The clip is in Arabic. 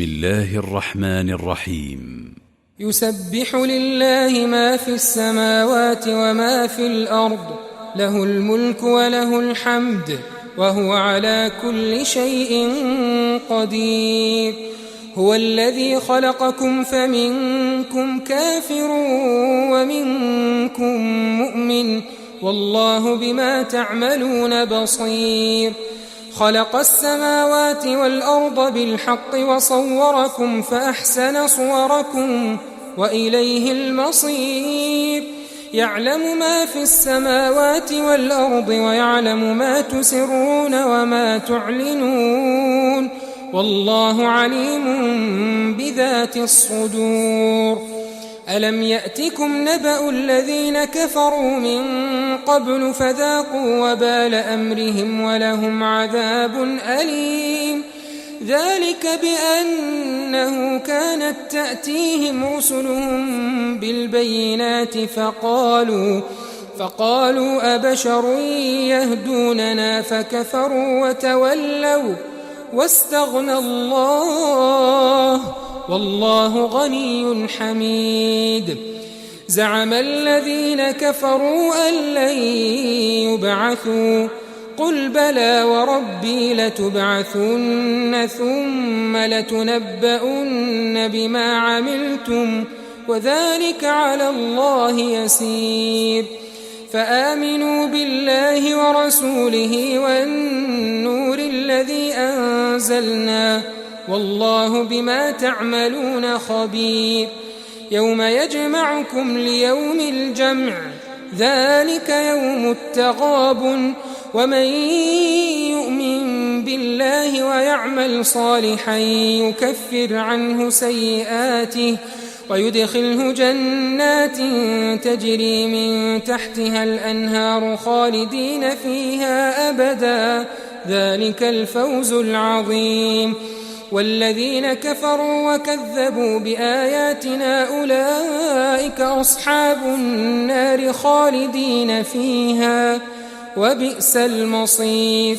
الله الرحمن الرحيم. يسبح لله ما في السماوات وما في الأرض، له الملك وله الحمد، وهو على كل شيء قدير. هو الذي خلقكم فمنكم كافر ومنكم مؤمن، والله بما تعملون بصير. خلق السماوات والأرض بالحق وصوركم فأحسن صوركم وإليه المصير. يعلم ما في السماوات والأرض ويعلم ما تسرون وما تعلنون، والله عليم بذات الصدور. ألم يأتكم نبأ الذين كفروا من قبل فذاقوا وبال أمرهم ولهم عذاب أليم. ذلك بأنه كانت تأتيهم رسلهم بالبينات فقالوا أبشر يهدوننا فكفروا وتولوا واستغنى الله والله غني حميد. زعم الذين كفروا أن لن يبعثوا، قل بلى وربي لتبعثن ثم لتنبؤن بما عملتم وذلك على الله يسير. فآمنوا بالله ورسوله والنور الذي أنزلنا، والله بما تعملون خبير. يوم يجمعكم ليوم الجمع، ذلك يوم التغابن. ومن يؤمن بالله ويعمل صالحا يكفر عنه سيئاته ويدخله جنات تجري من تحتها الأنهار خالدين فيها أبدا، ذلك الفوز العظيم. والذين كفروا وكذبوا بآياتنا أولئك أصحاب النار خالدين فيها، وبئس المصير.